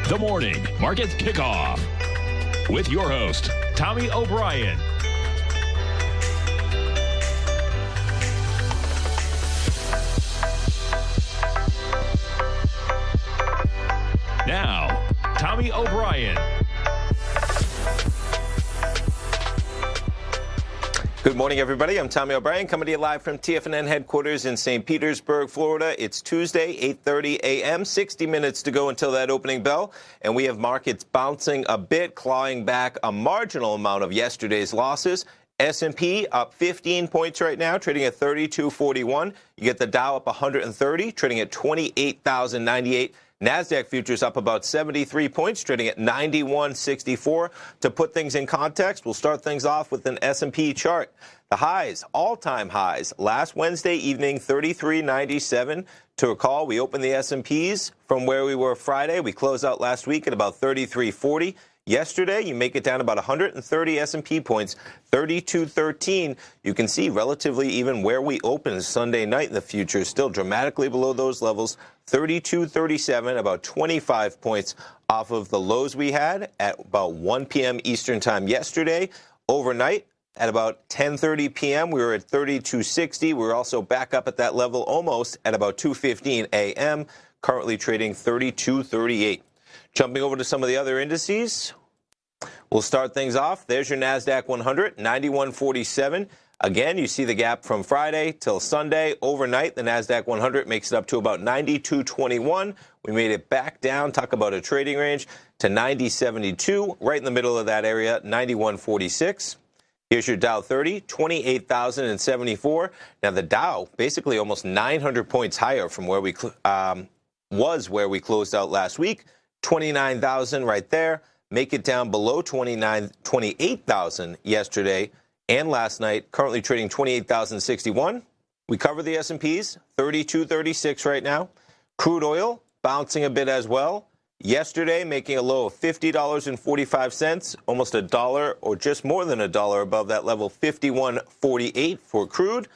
The Morning Market Kickoff with your host, Tommy O'Brien. Now, Tommy O'Brien. Good morning, everybody. I'm Tommy O'Brien, coming to you live from TFNN headquarters in St. Petersburg, Florida. It's Tuesday, 8:30 a.m., 60 minutes to go until that opening bell, and we have markets bouncing a bit, clawing back a marginal amount of yesterday's losses. S&P up 15 points right now, trading at 3241. You get the Dow up 130, trading at 28,098. NASDAQ futures up about 73 points, trading at 91.64. To put things in context, we'll start things off with an S&P chart. The highs, all-time highs, last Wednesday evening, 33.97. To recall, we opened the S&Ps from where we were Friday. We closed out last week at about 33.40. Yesterday, you make it down about 130 S&P points, 32.13. You can see relatively even where we opened Sunday night in the futures, still dramatically below those levels, 32.37, about 25 points off of the lows we had at about 1 p.m. Eastern time yesterday. Overnight, at about 10:30 p.m., we were at 32.60. We were also back up at that level almost at about 2:15 a.m., currently trading 32.38. Jumping over to some of the other indices, we'll start things off. There's your NASDAQ 100, 91.47. Again, you see the gap from Friday till Sunday. Overnight, the NASDAQ 100 makes it up to about 92.21. We made it back down, talk about a trading range, to 90.72, right in the middle of that area, 91.46. Here's your Dow 30, 28,074. Now, the Dow basically almost 900 points higher from where we where we closed out last week. 29,000 right there. Make it down below 28,000 yesterday and last night. Currently trading 28,061. We cover the S&Ps, 32.36 right now. Crude oil bouncing a bit as well. Yesterday making a low of $50.45, almost $1 or just more than $1 above that level, 51.48 for crude.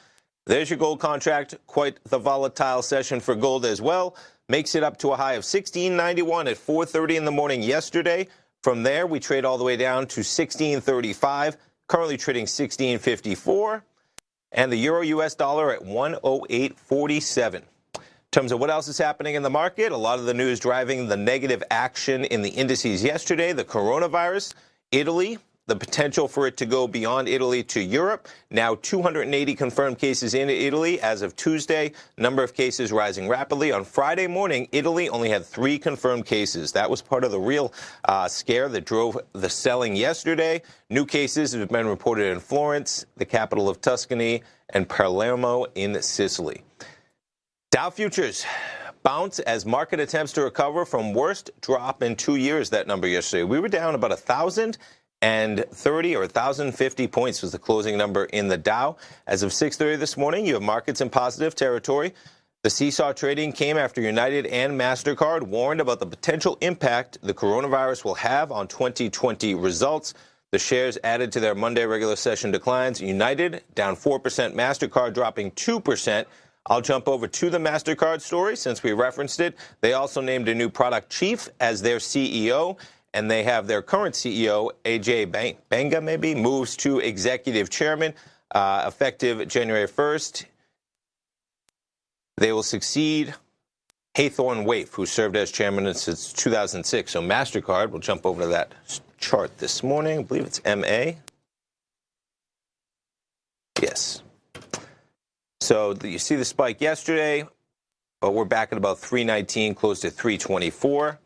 There's your gold contract. Quite the volatile session for gold as well. Makes it up to a high of $16.91 at 4:30 in the morning yesterday. From there, we trade all the way down to $16.35, currently trading $16.54. And the Euro-US dollar at 108.47. In terms of what else is happening in the market, a lot of the news driving the negative action in the indices yesterday, the coronavirus, Italy, the potential for it to go beyond Italy to Europe. Now 280 confirmed cases in Italy as of Tuesday. Number of cases rising rapidly. On Friday morning, Italy only had 3 confirmed cases. That was part of the real scare that drove the selling yesterday. New cases have been reported in Florence, the capital of Tuscany, and Palermo in Sicily. Dow futures bounce as market attempts to recover from worst drop in 2 years, that number yesterday. We were down about 1,030 or 1,050 points was the closing number in the Dow. As of 6:30 this morning, you have markets in positive territory. The seesaw trading came after United and MasterCard warned about the potential impact the coronavirus will have on 2020 results. The shares added to their Monday regular session declines. United down 4%, MasterCard dropping 2%. I'll jump over to the MasterCard story since we referenced it. They also named a new product chief as their CEO. And they have their current CEO, A.J. Banga, maybe, moves to executive chairman effective January 1st. They will succeed Haythorne Waif, who served as chairman since 2006. So MasterCard, we'll jump over to that chart this morning. I believe it's MA. Yes. So you see the spike yesterday, but we're back at about 319, close to 324.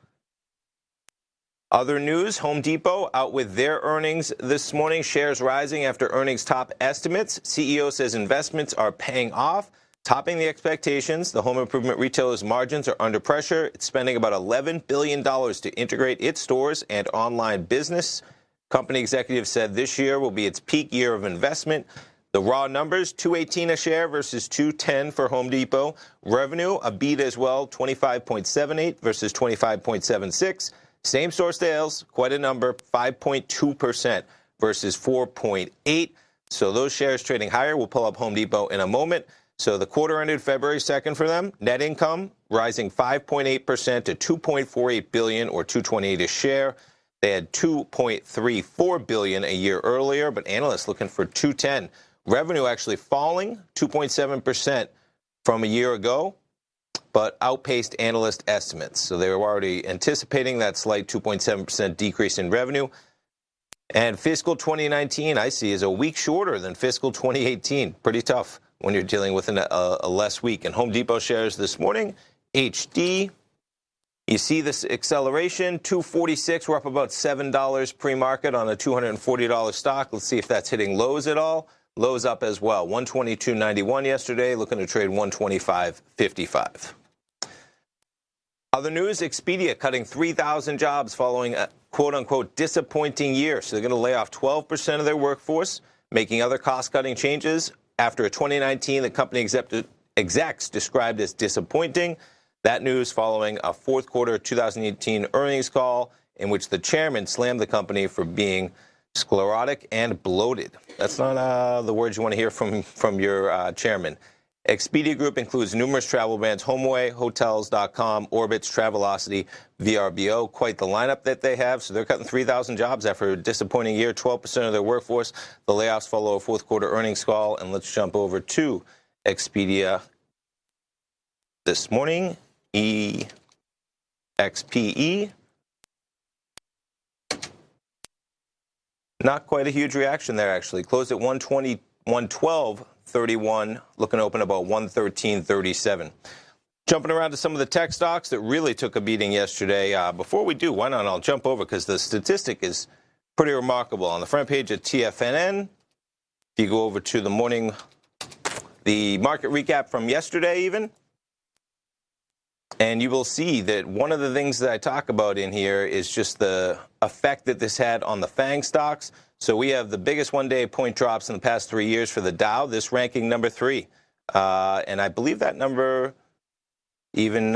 Other news, Home Depot out with their earnings this morning. Shares rising after earnings top estimates. CEO says investments are paying off, topping the expectations. The home improvement retailer's margins are under pressure. It's spending about $11 billion to integrate its stores and online business. Company executives said this year will be its peak year of investment. The raw numbers, $2.18 a share versus $2.10 for Home Depot. Revenue, a beat as well, $25.78 versus $25.76. Same-store sales, quite a number, 5.2% versus 4.8%. So those shares trading higher. We'll pull up Home Depot in a moment. So the quarter ended February 2nd for them. Net income rising 5.8% to $2.48 billion or $2.28 a share. They had $2.34 billion a year earlier, but analysts looking for $2.10. Revenue actually falling 2.7% from a year ago, but outpaced analyst estimates. So they were already anticipating that slight 2.7% decrease in revenue. And fiscal 2019, I see, is a week shorter than fiscal 2018. Pretty tough when you're dealing with a less week. And Home Depot shares this morning, HD, you see this acceleration, $246. We're up about $7 pre-market on a $240 stock. Let's see if that's hitting lows at all. Lows up as well, 122.91 yesterday, looking to trade 125.55. Other news, Expedia cutting 3,000 jobs following a quote-unquote disappointing year. So they're going to lay off 12% of their workforce, making other cost-cutting changes after a 2019 the company execs described as disappointing. That news following a fourth quarter 2018 earnings call in which the chairman slammed the company for being sclerotic and bloated. That's not the words you want to hear from your chairman. Expedia Group includes numerous travel brands, HomeAway, Hotels.com, Orbitz, Travelocity, VRBO. Quite the lineup that they have. So they're cutting 3,000 jobs after a disappointing year, 12% of their workforce. The layoffs follow a fourth quarter earnings call. And let's jump over to Expedia this morning, EXPE. Not quite a huge reaction there, actually. Closed at 120, 112.31, looking to open about 113.37. Jumping around to some of the tech stocks that really took a beating yesterday. Before we do, why not? I'll jump over because the statistic is pretty remarkable. On the front page of TFNN, if you go over to the morning, the market recap from yesterday even, and you will see that one of the things that I talk about in here is just the effect that this had on the FANG stocks. So we have the biggest one-day point drops in the past 3 years for the Dow, this ranking number 3. And I believe that number even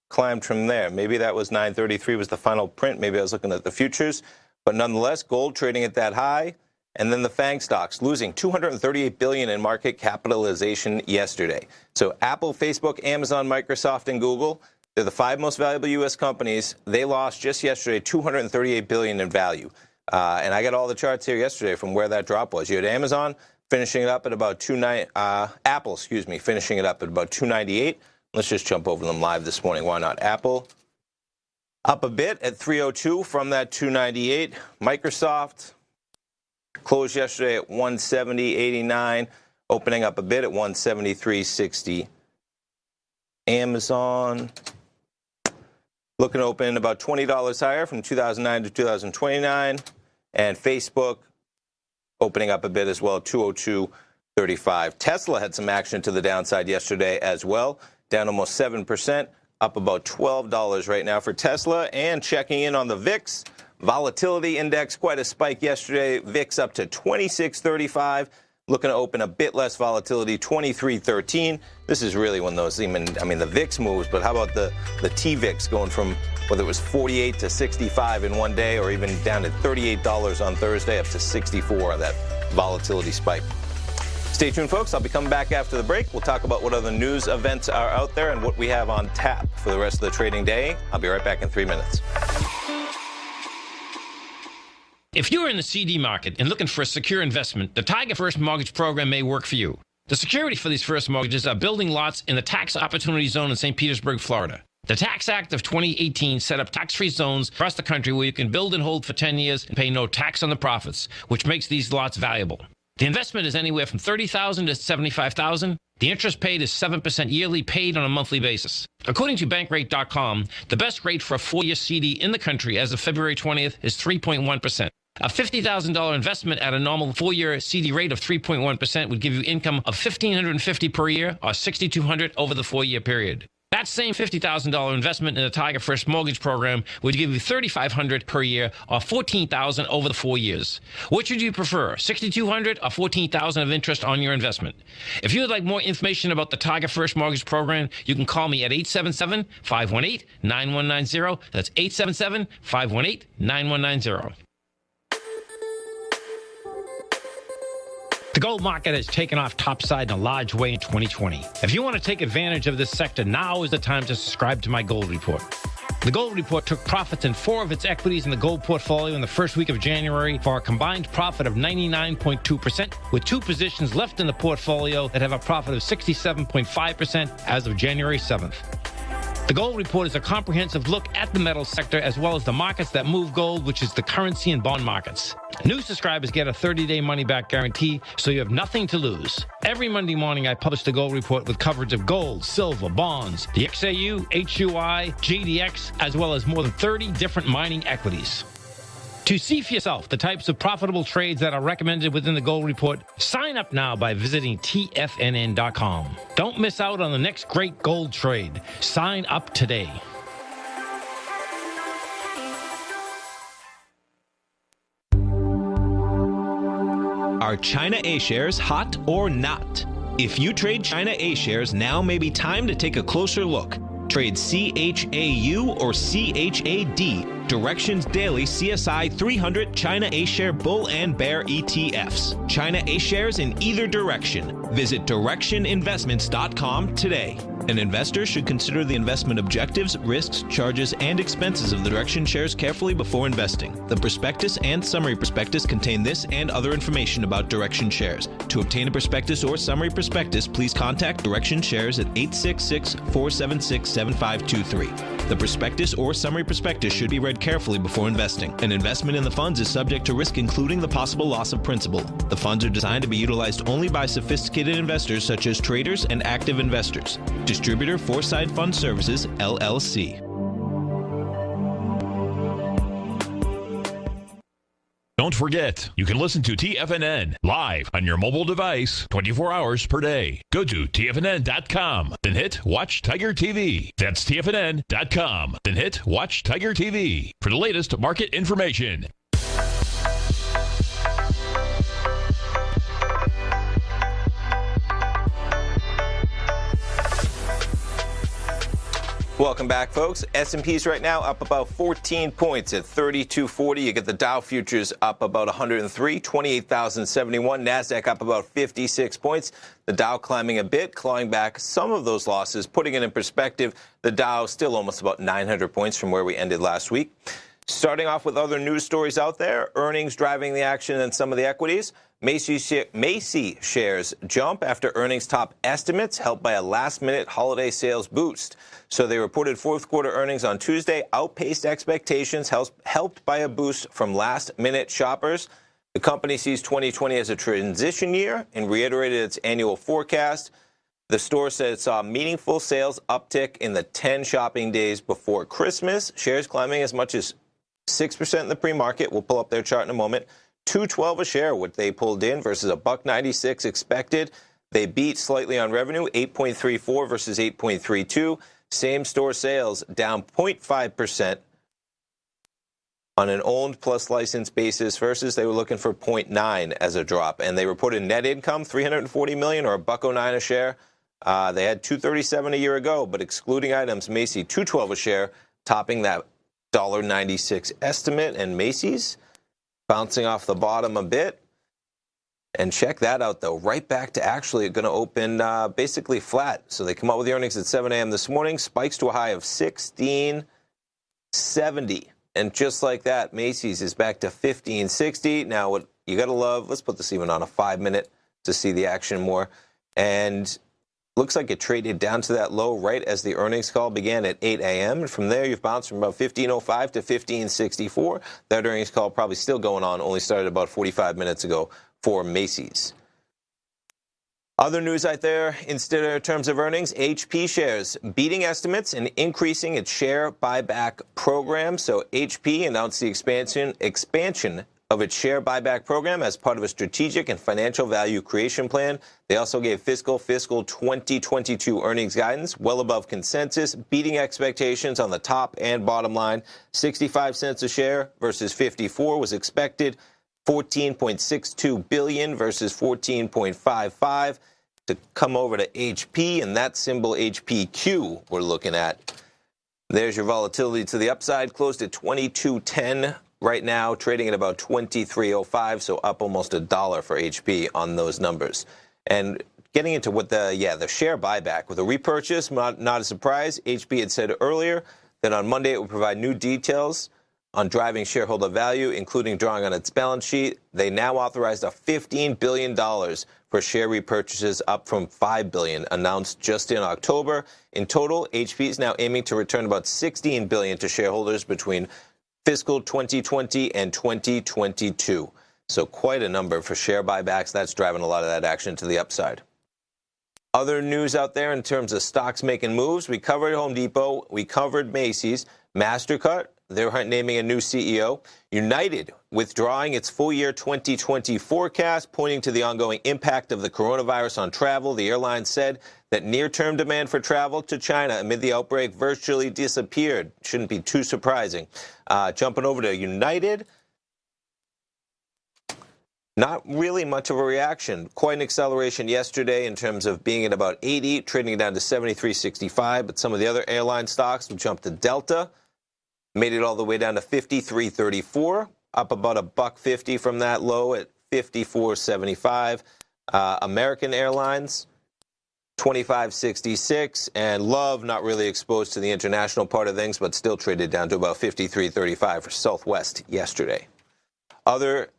climbed from there. Maybe that was 933 was the final print. Maybe I was looking at the futures. But nonetheless, gold trading at that high. And then the FANG stocks losing $238 billion in market capitalization yesterday. So Apple, Facebook, Amazon, Microsoft, and Google, they're the 5 most valuable U.S. companies. They lost just yesterday $238 billion in value. And I got all the charts here yesterday from where that drop was. You had Amazon finishing it up at about Apple, finishing it up at about 298. Let's just jump over them live this morning. Why not? Apple up a bit at 302 from that 298. Microsoft closed yesterday at 170.89, opening up a bit at 173.60. Amazon looking to open about $20 higher from 2009 to 2029. And Facebook opening up a bit as well, 202.35. Tesla had some action to the downside yesterday as well, down almost 7%, up about $12 right now for Tesla. And checking in on the VIX, volatility index, quite a spike yesterday. VIX up to 26.35. Looking to open a bit less volatility, 23.13. This is really when those the VIX moves, but how about the T-VIX going from whether it was 48 to 65 in one day or even down to $38 on Thursday up to 64, that volatility spike. Stay tuned, folks. I'll be coming back after the break. We'll talk about what other news events are out there and what we have on tap for the rest of the trading day. I'll be right back in 3 minutes. If you're in the CD market and looking for a secure investment, the Tiger First Mortgage Program may work for you. The security for these first mortgages are building lots in the tax opportunity zone in St. Petersburg, Florida. The Tax Act of 2018 set up tax-free zones across the country where you can build and hold for 10 years and pay no tax on the profits, which makes these lots valuable. The investment is anywhere from $30,000 to $75,000. The interest paid is 7% yearly, paid on a monthly basis. According to Bankrate.com, the best rate for a 4-year CD in the country as of February 20th is 3.1%. A $50,000 investment at a normal 4-year CD rate of 3.1% would give you income of $1,550 per year or $6,200 over the 4-year period. That same $50,000 investment in the Tiger First Mortgage Program would give you $3,500 per year or $14,000 over the 4 years. Which would you prefer, $6,200 or $14,000 of interest on your investment? If you would like more information about the Tiger First Mortgage Program, you can call me at 877-518-9190. That's 877-518-9190. The gold market has taken off topside in a large way in 2020. If you want to take advantage of this sector, now is the time to subscribe to my Gold Report. The Gold Report took profits in 4 of its equities in the gold portfolio in the first week of January for a combined profit of 99.2%, with 2 positions left in the portfolio that have a profit of 67.5% as of January 7th. The Gold Report is a comprehensive look at the metals sector as well as the markets that move gold, which is the currency and bond markets. New subscribers get a 30-day money-back guarantee, so you have nothing to lose. Every Monday morning, I publish the Gold Report with coverage of gold, silver, bonds, the XAU, HUI, GDX, as well as more than 30 different mining equities. To see for yourself the types of profitable trades that are recommended within the Gold Report, sign up now by visiting TFNN.com. Don't miss out on the next great gold trade. Sign up today. Are China A shares hot or not? If you trade China A shares, now may be time to take a closer look. Trade CHAU or CHAD, Directions Daily CSI 300 China A Share Bull and Bear ETFs. China A shares in either direction. Visit directioninvestments.com today. An investor should consider the investment objectives, risks, charges, and expenses of the Direction shares carefully before investing. The prospectus and summary prospectus contain this and other information about Direction shares. To obtain a prospectus or summary prospectus, please contact Direction shares at 866-476-7523. The prospectus or summary prospectus should be read carefully before investing. An investment in the funds is subject to risk, including the possible loss of principal. The funds are designed to be utilized only by sophisticated investors such as traders and active investors. Distributor Foreside Fund Services, LLC. Don't forget, you can listen to TFNN live on your mobile device 24 hours per day. Go to TFNN.com, then hit Watch Tiger TV. That's TFNN.com, then hit Watch Tiger TV for the latest market information. Welcome back, folks. S&P's right now up about 14 points at 3240. You get the Dow futures up about 103, 28,071. NASDAQ up about 56 points. The Dow climbing a bit, clawing back some of those losses. Putting it in perspective, the Dow still almost about 900 points from where we ended last week. Starting off with other news stories out there, earnings driving the action in some of the equities. Macy shares jump after earnings top estimates, helped by a last-minute holiday sales boost. So they reported fourth-quarter earnings on Tuesday, outpaced expectations, helped by a boost from last-minute shoppers. The company sees 2020 as a transition year and reiterated its annual forecast. The store said it saw meaningful sales uptick in the 10 shopping days before Christmas. Shares climbing as much as 6% in the pre-market. We'll pull up their chart in a moment. $2.12 a share, what they pulled in versus $1.96 expected. They beat slightly on revenue, 8.34 versus 8.32. Same-store sales down 0.5% on an owned plus licensed basis versus they were looking for 0.9 as a drop. And they reported net income, $340 million or $1.09 a share. They had $237 a year ago, but excluding items, Macy $2.12 a share, topping that $1.96 estimate. And Macy's bouncing off the bottom a bit. And check that out, though. Right back to actually going to open basically flat. So they come out with the earnings at 7 a.m. this morning, spikes to a high of $16.70. And just like that, Macy's is back to $15.60. Now, what you got to love, let's put this even on a 5-minute to see the action more. And looks like it traded down to that low right as the earnings call began at 8 a.m. And from there, you've bounced from about 15.05 to 15.64. That earnings call probably still going on, only started about 45 minutes ago for Macy's. Other news out there, instead in terms of earnings, HP shares beating estimates and increasing its share buyback program. So HP announced the expansion of its share buyback program as part of a strategic and financial value creation plan. They also gave fiscal 2022 earnings guidance well above consensus, beating expectations on the top and bottom line. 65 cents a share versus 54 was expected. $14.62 billion versus $14.55 to come over to HP, and that symbol HPQ we're looking at. There's your volatility to the upside, closed at 2210 right now, trading at about 23.05, so up almost $1 for HP on those numbers. And getting into what the share buyback with a repurchase, not a surprise. HP had said earlier that on Monday it would provide new details on driving shareholder value, including drawing on its balance sheet. They now authorized a $15 billion for share repurchases, up from $5 billion announced just in October. In total, HP is now aiming to return about $16 billion to shareholders between fiscal 2020 and 2022. So quite a number for share buybacks. That's driving a lot of that action to the upside. Other news out there in terms of stocks making moves. We covered Home Depot. We covered Macy's. MasterCard, they're naming a new CEO. United withdrawing its full year 2020 forecast, pointing to the ongoing impact of the coronavirus on travel. The airline said that near-term demand for travel to China amid the outbreak virtually disappeared. Shouldn't be too surprising. Jumping over to United. Not really much of a reaction. Quite an acceleration yesterday in terms of being at about 80, trading down to 73.65. But some of the other airline stocks, we jumped to Delta, made it all the way down to 53.34, up about $1.50 from that low at 54.75. American Airlines, 25.66, and Love, not really exposed to the international part of things, but still traded down to about 53.35 for Southwest yesterday. Other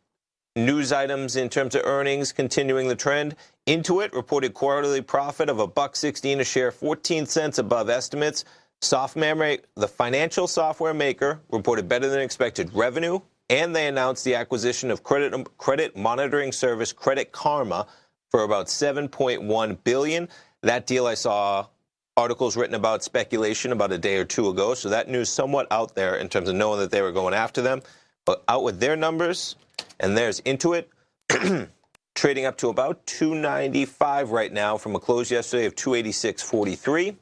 news items in terms of earnings, continuing the trend. Intuit reported quarterly profit of $1.16 a share, 14 cents above estimates. The financial software maker reported better than expected revenue, and they announced the acquisition of credit monitoring service Credit Karma for about $7.1 billion. That deal I saw articles written about, speculation about a day or two ago, so that news somewhat out there in terms of knowing that they were going after them. But out with their numbers, and there's Intuit, trading up to about $295 right now from a close yesterday of $286.43.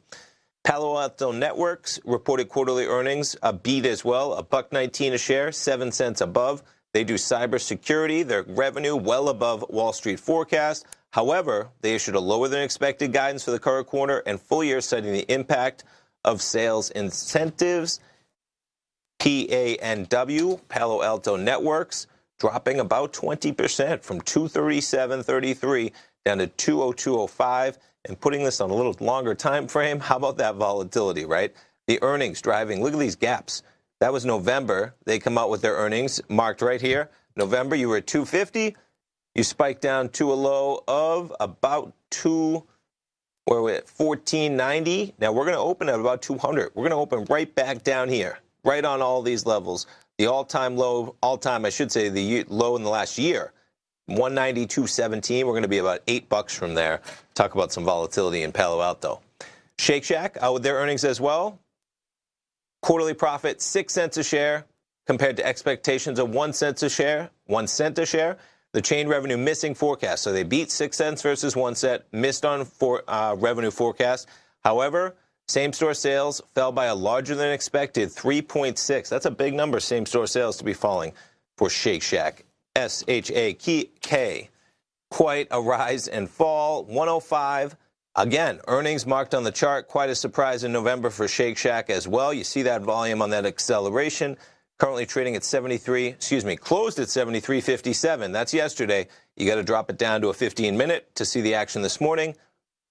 Palo Alto Networks reported quarterly earnings, a beat as well, $1.19 a share, 7 cents above. They do cybersecurity, their revenue well above Wall Street forecast. However, they issued a lower than expected guidance for the current quarter and full year, citing the impact of sales incentives. PANW, Palo Alto Networks, dropping about 20% from 237.33 down to 202.05. And putting this on a little longer time frame, how about that volatility, right? The earnings driving, look at these gaps. That was November. They come out with their earnings marked right here. November, you were at 250. You spiked down to a low of about 1490. Now we're going to open at about 200. We're going to open right back down here, right on all these levels. The all-time low, the low in the last year, 192.17. We're going to be about $8 from there. Talk about some volatility in Palo Alto. Shake Shack out with their earnings as well. Quarterly profit, 6 cents a share, compared to expectations of 1 cent a share. The chain revenue missing forecast. So they beat 6 cents versus 1 cent, missed on revenue forecast. However, same-store sales fell by a larger than expected 3.6. That's a big number, same-store sales to be falling for Shake Shack. SHAK. Quite a rise and fall, 105. Again, earnings marked on the chart. Quite a surprise in November for Shake Shack as well. You see that volume on that acceleration. Currently trading at closed at 73.57. That's yesterday. You got to drop it down to a 15-minute to see the action this morning.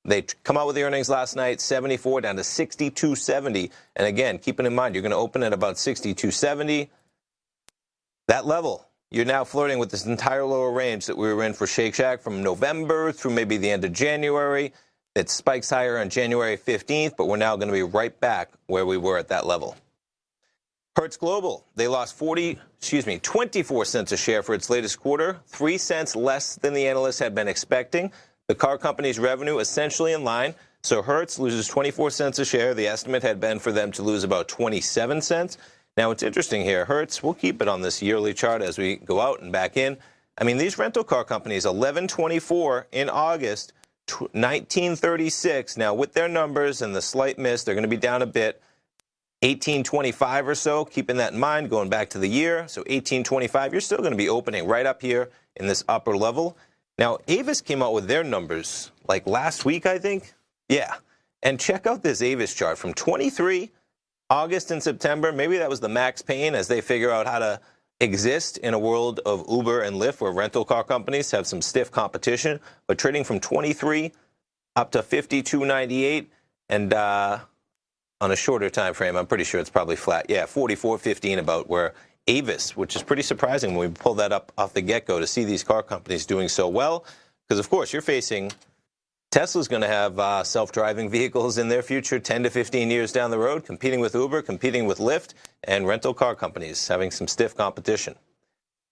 They come out with the earnings last night, 74 down to 62.70. And again, keeping in mind, you're going to open at about 62.70. That level, you're now flirting with this entire lower range that we were in for Shake Shack from November through maybe the end of January. It spikes higher on January 15th, but we're now going to be right back where we were at that level. Hertz Global, they lost 24 cents a share for its latest quarter, 3 cents less than the analysts had been expecting. The car company's revenue essentially in line, so Hertz loses 24 cents a share. The estimate had been for them to lose about 27 cents. Now, it's interesting here. Hertz, we'll keep it on this yearly chart as we go out and back in. I mean, these rental car companies, 11.24 in August, 19.36. Now, with their numbers and the slight miss, they're going to be down a bit. 18.25 or so, keeping that in mind, going back to the year. So 18.25, you're still going to be opening right up here in this upper level. Now, Avis came out with their numbers like last week, I think. Yeah. And check out this Avis chart from 23, August and September. Maybe that was the max pain as they figure out how to exist in a world of Uber and Lyft where rental car companies have some stiff competition, but trading from 23 up to 52.98, and on a shorter time frame, I'm pretty sure it's probably flat. Yeah, 44.15 about, where Avis, which is pretty surprising when we pull that up off the get-go to see these car companies doing so well, because of course you're facing Tesla's going to have self-driving vehicles in their future 10 to 15 years down the road, competing with Uber, competing with Lyft, and rental car companies having some stiff competition.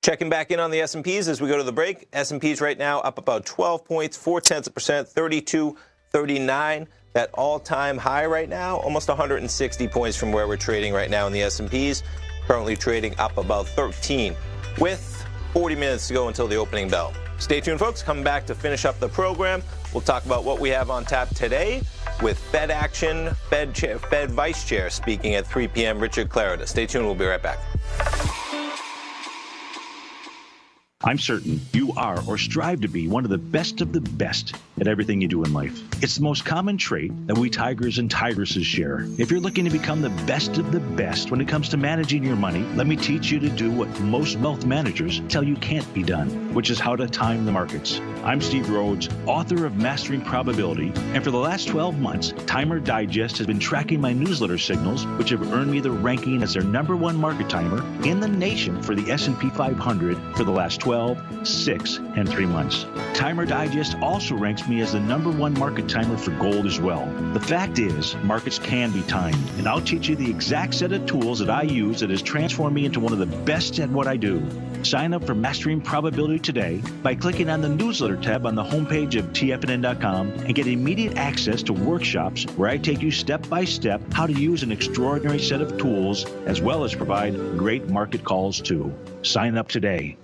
Checking back in on the S&Ps as we go to the break. S&Ps right now up about 12 points, 0.4%, 32.39. That all-time high right now, almost 160 points from where we're trading right now in the S&Ps. Currently trading up about 13 with 40 minutes to go until the opening bell. Stay tuned, folks. Coming back to finish up the program. We'll talk about what we have on tap today with Fed action, Fed Vice Chair speaking at 3 p.m., Richard Clarida. Stay tuned. We'll be right back. I'm certain you are or strive to be one of the best at everything you do in life. It's the most common trait that we tigers and tigresses share. If you're looking to become the best of the best when it comes to managing your money, let me teach you to do what most wealth managers tell you can't be done, which is how to time the markets. I'm Steve Rhodes, author of Mastering Probability, and for the last 12 months, Timer Digest has been tracking my newsletter signals, which have earned me the ranking as their #1 market timer in the nation for the S&P 500 for the last 12, 6, and 3 months. Timer Digest also ranks me as the #1 market timer for gold as well. The fact is, markets can be timed, and I'll teach you the exact set of tools that I use that has transformed me into one of the best at what I do. Sign up for Mastering Probability today by clicking on the newsletter tab on the homepage of TFNN.com and get immediate access to workshops where I take you step by step how to use an extraordinary set of tools, as well as provide great market calls too. Sign up today.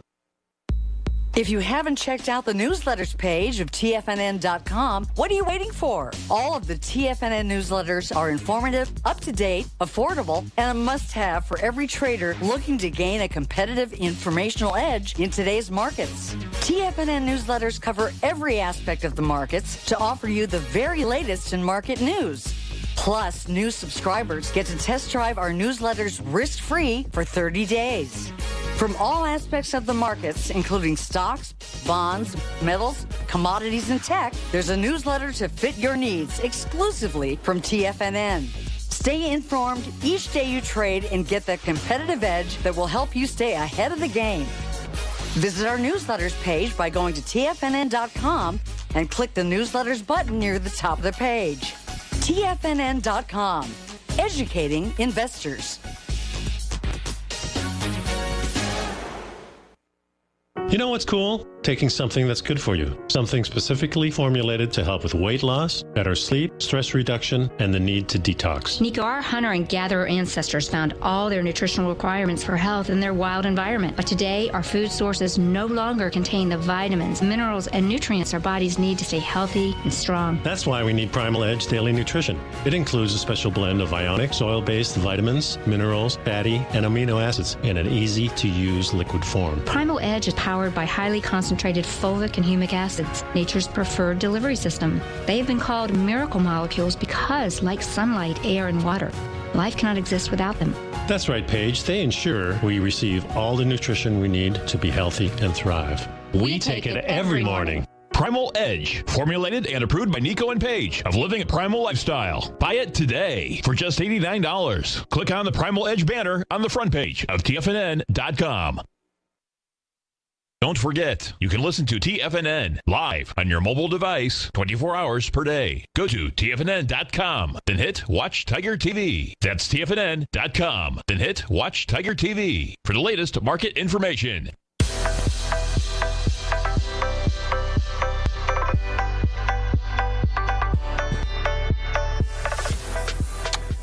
If you haven't checked out the newsletters page of TFNN.com, what are you waiting for? All of the TFNN newsletters are informative, up-to-date, affordable, and a must-have for every trader looking to gain a competitive informational edge in today's markets. TFNN newsletters cover every aspect of the markets to offer you the very latest in market news. Plus, new subscribers get to test drive our newsletters risk-free for 30 days. From all aspects of the markets, including stocks, bonds, metals, commodities, and tech, there's a newsletter to fit your needs exclusively from TFNN. Stay informed each day you trade and get the competitive edge that will help you stay ahead of the game. Visit our newsletters page by going to TFNN.com and click the newsletters button near the top of the page. TFNN.com, educating investors. You know what's cool? Taking something that's good for you. Something specifically formulated to help with weight loss, better sleep, stress reduction, and the need to detox. Nico, our hunter and gatherer ancestors found all their nutritional requirements for health in their wild environment. But today, our food sources no longer contain the vitamins, minerals, and nutrients our bodies need to stay healthy and strong. That's why we need Primal Edge Daily Nutrition. It includes a special blend of ionic, soil-based vitamins, minerals, fatty, and amino acids in an easy-to-use liquid form. Primal Edge is powered by highly concentrated fulvic and humic acids, nature's preferred delivery system. They have been called miracle molecules because, like sunlight, air, and water, life cannot exist without them. That's right, Paige. They ensure we receive all the nutrition we need to be healthy and thrive. We take it every morning. Primal Edge, formulated and approved by Nico and Paige of Living a Primal Lifestyle. Buy it today for just $89. Click on the Primal Edge banner on the front page of TFNN.com. Don't forget, you can listen to TFNN live on your mobile device 24 hours per day. Go to TFNN.com, then hit Watch Tiger TV. That's TFNN.com, then hit Watch Tiger TV for the latest market information.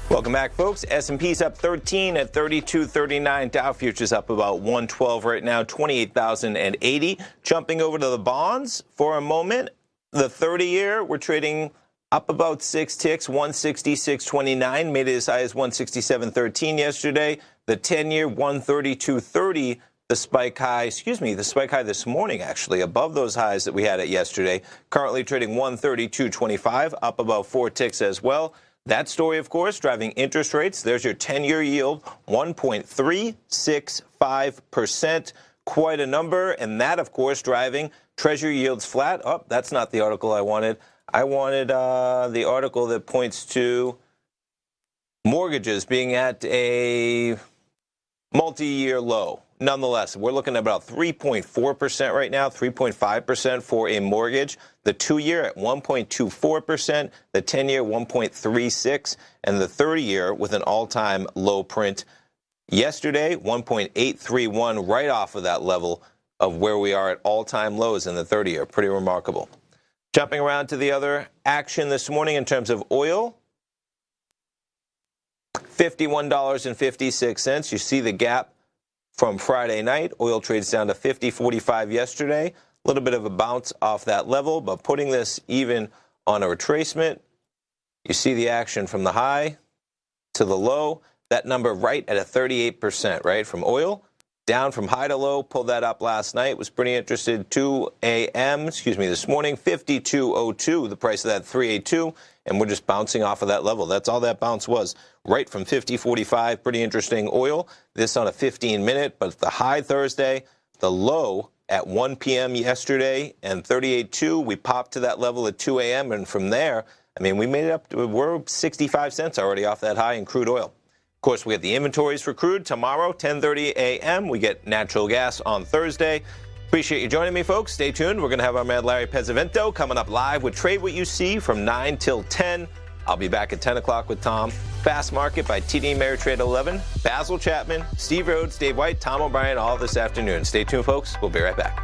Welcome back, folks. S&P's up 13 at 32.39. Dow futures up about 112 right now, 28,080. Jumping over to the bonds for a moment. The 30-year, we're trading up about 6 ticks, 166.29. Made it as high as 167.13 yesterday. The 10-year, 132.30. The spike high this morning, actually, above those highs that we had at yesterday. Currently trading 132.25, up about 4 ticks as well. That story, of course, driving interest rates. There's your 10-year yield, 1.365%. Quite a number. And that, of course, driving Treasury yields flat. Oh, that's not the article I wanted. I wanted the article that points to mortgages being at a multi-year low. Nonetheless, we're looking at about 3.4% right now, 3.5% for a mortgage. The 2-year at 1.24%, the 10-year 1.36%, and the 30-year with an all-time low print yesterday, 1.831, right off of that level of where we are at all-time lows in the 30-year. Pretty remarkable. Jumping around to the other action this morning in terms of oil, $51.56. You see the gap from Friday night. Oil trades down to $50.45 yesterday. A little bit of a bounce off that level, but putting this even on a retracement, you see the action from the high to the low. That number right at a 38%, right? From oil down from high to low, pulled that up last night. Was pretty interested. 2 a.m., this morning, 52.02, the price of that 382, and we're just bouncing off of that level. That's all that bounce was, right from 50.45. Pretty interesting oil. This on a 15-minute, but the high Thursday, the low at 1 p.m. yesterday, and 38.2. We popped to that level at 2 a.m., and from there, we made it up. We're 65 cents already off that high in crude oil. Of course, we have the inventories for crude tomorrow, 10:30 a.m. We get natural gas on Thursday. Appreciate you joining me, folks. Stay tuned. We're going to have our man Larry Pesavento coming up live with Trade What You See from 9 till 10. I'll be back at 10 o'clock with Tom. Fast Market by TD Ameritrade 11. Basil Chapman, Steve Rhodes, Dave White, Tom O'Brien, all this afternoon. Stay tuned, folks. We'll be right back.